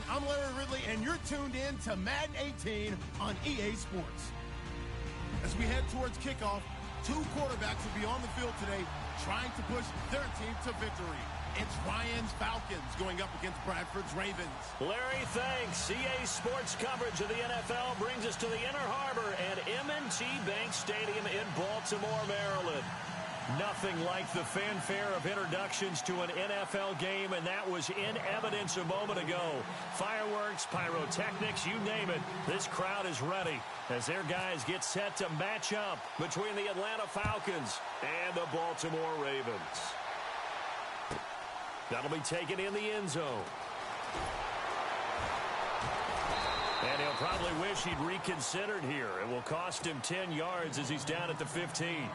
I'm Larry Ridley, and you're tuned in to Madden 18 on EA Sports. As we head towards kickoff, two quarterbacks will be on the field today trying to push their team to victory. It's Ryan's Falcons going up against Bradford's Ravens. Larry, thanks. EA Sports coverage of the NFL brings us to the Inner Harbor at M&T Bank Stadium in Baltimore, Maryland. Nothing like the fanfare of introductions to an NFL game, and that was in evidence a moment ago. Fireworks, pyrotechnics, you name it. This crowd is ready as their guys get set to match up between the Atlanta Falcons and the Baltimore Ravens. That'll be taken in the end zone. And he'll probably wish he'd reconsidered here. It will cost him 10 yards as he's down at the 15.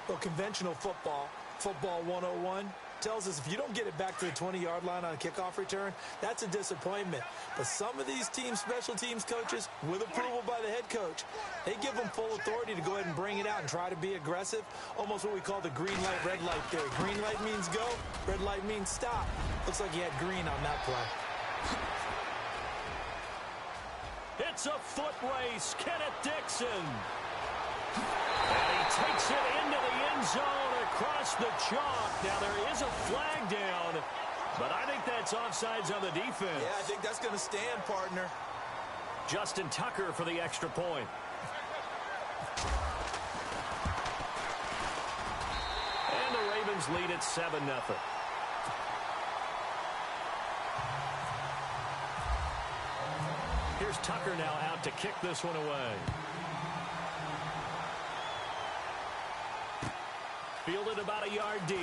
Well, conventional football 101, tells us if you don't get it back to the 20-yard line on a kickoff return, that's a disappointment. But some of these special teams coaches, with approval by the head coach, they give them full authority to go ahead and bring it out and try to be aggressive, almost what we call the green light, red light theory. Green light means go, red light means stop. Looks like he had green on that play. It's a foot race. Kenneth Dixon. And he takes it into the end zone across the chalk. Now, there is a flag down, but I think that's offsides on the defense. Yeah, I think that's going to stand, partner. Justin Tucker for the extra point. And the Ravens lead at 7-0. Here's Tucker now out to kick this one away. Fielded about a yard deep.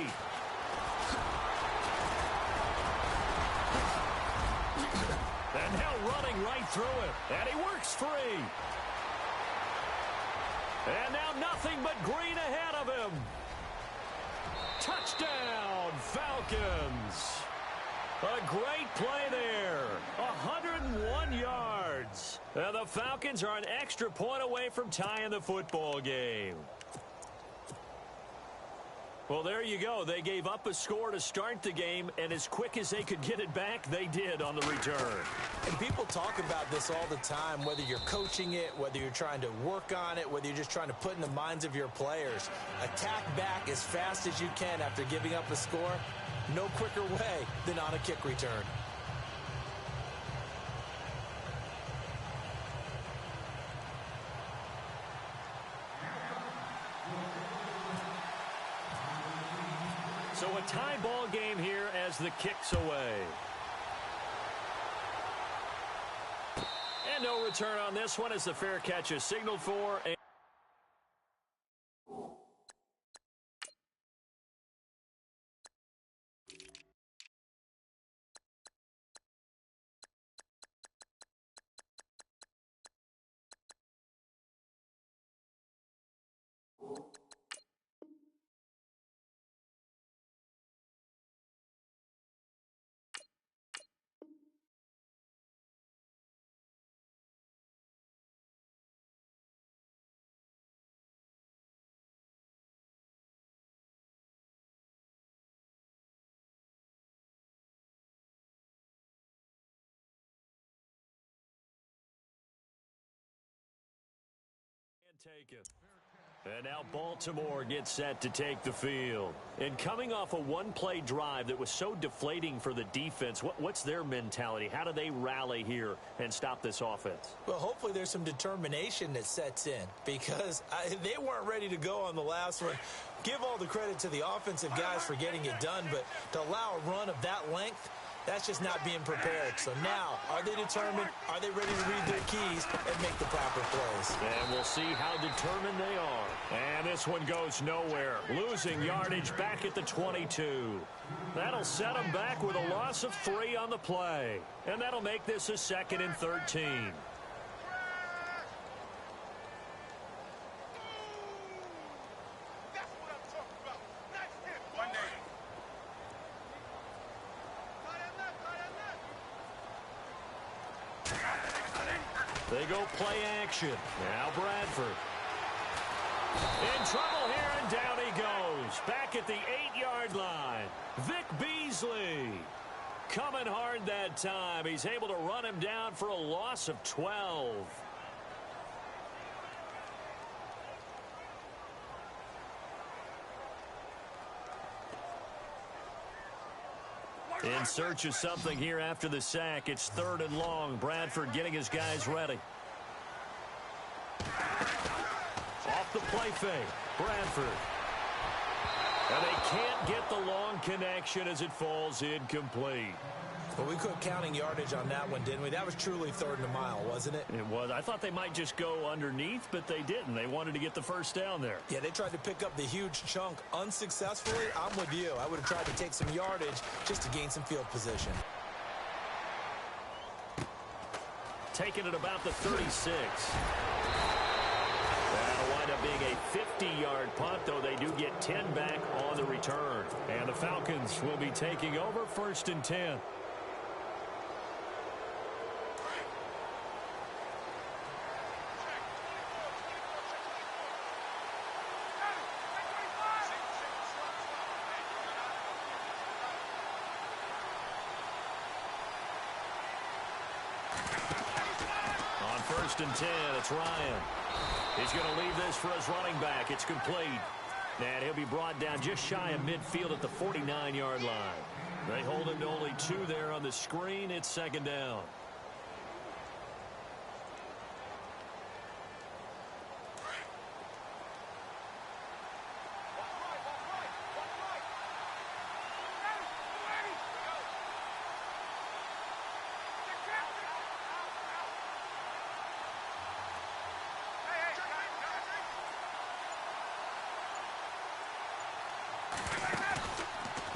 And now running right through it. And he works free. And now nothing but green ahead of him. Touchdown, Falcons. A great play there. 101 yards. And the Falcons are an extra point away from tying the football game. Well, there you go. They gave up a score to start the game, and as quick as they could get it back, they did on the return. And people talk about this all the time, whether you're coaching it, whether you're trying to work on it, whether you're just trying to put in the minds of your players. Attack back as fast as you can after giving up a score. No quicker way than on a kick return. So a tie ball game here as the kick's away. And no return on this one as the fair catch is signaled for. Taken. And now Baltimore gets set to take the field. And coming off a one-play drive that was so deflating for the defense, what's their mentality? How do they rally here and stop this offense? Well, hopefully there's some determination that sets in because they weren't ready to go on the last one. Give all the credit to the offensive guys for getting it done, but to allow a run of that length, that's just not being prepared. So now, are they determined? Are they ready to read their keys and make the proper plays? And we'll see how determined they are. And this one goes nowhere. Losing yardage back at the 22. That'll set them back with a loss of 3 on the play. And that'll make this a 2nd and 13. They go play action. Now Bradford. In trouble here, and down he goes. Back at the 8-yard line. Vic Beasley. Coming hard that time. He's able to run him down for a loss of 12. In search of something here after the sack. It's 3rd and long. Bradford getting his guys ready. Off the play fake. Bradford. And they can't get the long connection as it falls incomplete. Well, we quit counting yardage on that one, didn't we? That was truly 3rd and a mile, wasn't it? It was. I thought they might just go underneath, but they didn't. They wanted to get the first down there. Yeah, they tried to pick up the huge chunk unsuccessfully. I'm with you. I would have tried to take some yardage just to gain some field position. Taking it about the 36. That'll wind up being a 50-yard punt, though they do get 10 back on the return. And the Falcons will be taking over 1st and 10. On 1st and 10, it's Ryan. He's going to leave this for his running back. It's complete. And he'll be brought down just shy of midfield at the 49-yard line. They hold him to only 2 there on the screen. It's 2nd down.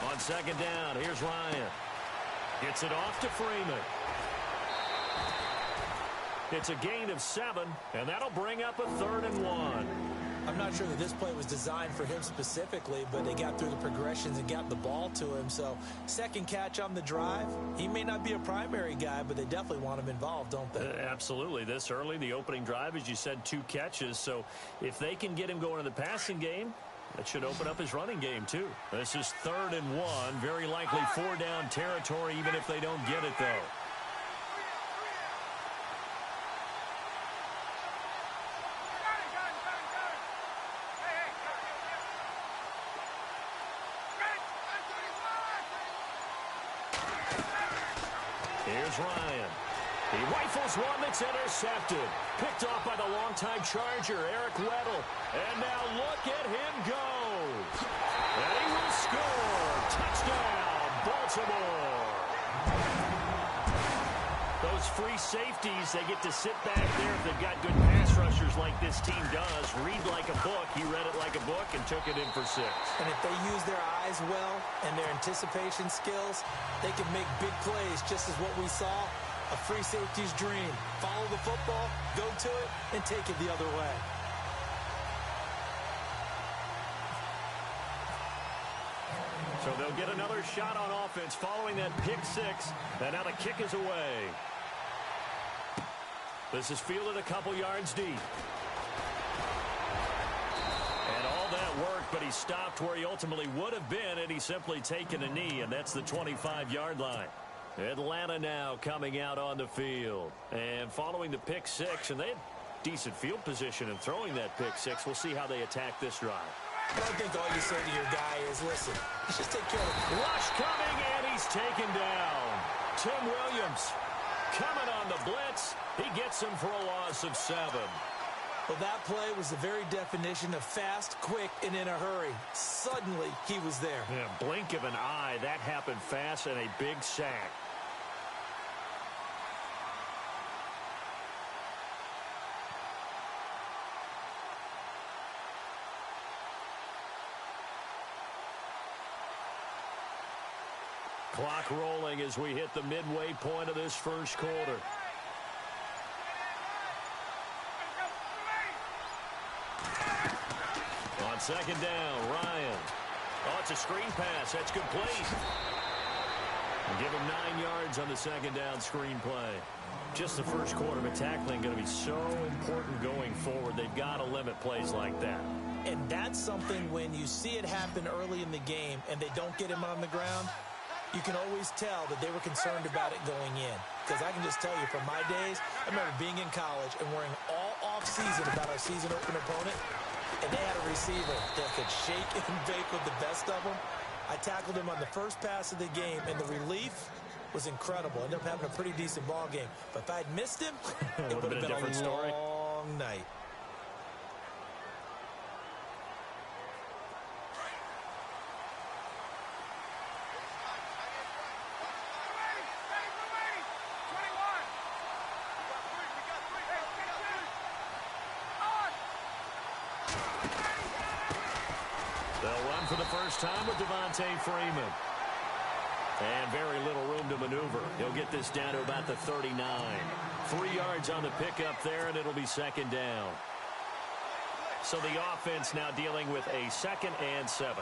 On 2nd down, here's Ryan. Gets it off to Freeman. It's a gain of 7, and that'll bring up a 3rd and 1. I'm not sure that this play was designed for him specifically, but they got through the progressions and got the ball to him. So, 2nd catch on the drive. He may not be a primary guy, but they definitely want him involved, don't they? Absolutely. This early, the opening drive, as you said, 2 catches. So, if they can get him going in the passing game, that should open up his running game, too. This is 3rd and 1. Very likely 4-down territory, even if they don't get it, though. Here's Ryan. He rifles one that's intercepted. Picked off by the longtime Charger, Eric Weddle. And now look at him go. And he will score. Touchdown, Baltimore. Those free safeties, they get to sit back there if they've got good pass rushers like this team does. Read like a book. He read it like a book and took it in for 6. And if they use their eyes well and their anticipation skills, they can make big plays, just as what we saw. A free safety's dream. Follow the football, go to it, and take it the other way. So they'll get another shot on offense following that pick 6. And now the kick is away. This is fielded a couple yards deep. And all that worked, but he stopped where he ultimately would have been had he simply taken a knee, and that's the 25-yard line. Atlanta now coming out on the field. And following the pick 6, and they had decent field position in throwing that pick 6. We'll see how they attack this drive. I think all you say to your guy is, listen, let's just take care of it. Rush coming, and he's taken down. Tim Williams coming on the blitz. He gets him for a loss of 7. Well, that play was the very definition of fast, quick, and in a hurry. Suddenly, he was there. Yeah, blink of an eye. That happened fast and a big sack. Clock rolling as we hit the midway point of this first quarter. On 2nd down, Ryan. Oh, it's a screen pass. That's complete. And give him 9 yards on the 2nd down screen play. Just the first quarter, but tackling going to be so important going forward. They've got to limit plays like that. And that's something when you see it happen early in the game and they don't get him on the ground, you can always tell that they were concerned about it going in. Because I can just tell you from my days, I remember being in college and worrying all off-season about our season opener opponent, and they had a receiver that could shake and bake with the best of them. I tackled him on the first pass of the game, and the relief was incredible. Ended up having a pretty decent ball game. But if I had missed him, it would have been a different story. Long night. For the first time with Devontae Freeman. And very little room to maneuver. He'll get this down to about the 39. 3 yards on the pickup there, and it'll be second down. So the offense now dealing with a 2nd and 7.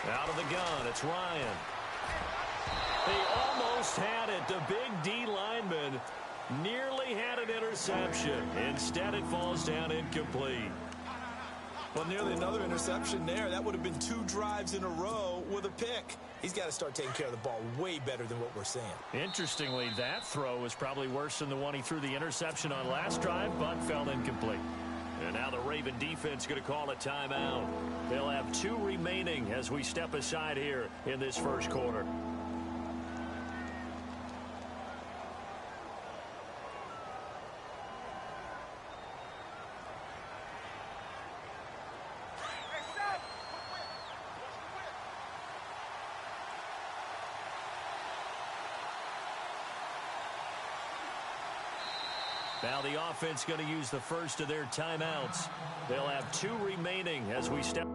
Out of the gun, it's Ryan. They almost had it. The big D lineman nearly had an interception. Instead, it falls down incomplete. Well, nearly another interception there. That would have been 2 drives in a row with a pick. He's got to start taking care of the ball way better than what we're seeing. Interestingly, that throw was probably worse than the one he threw the interception on last drive, but fell incomplete. And now the Raven defense going to call a timeout. They'll have 2 remaining as we step aside here in this first quarter. Now the offense going to use the first of their timeouts. They'll have 2 remaining as we step.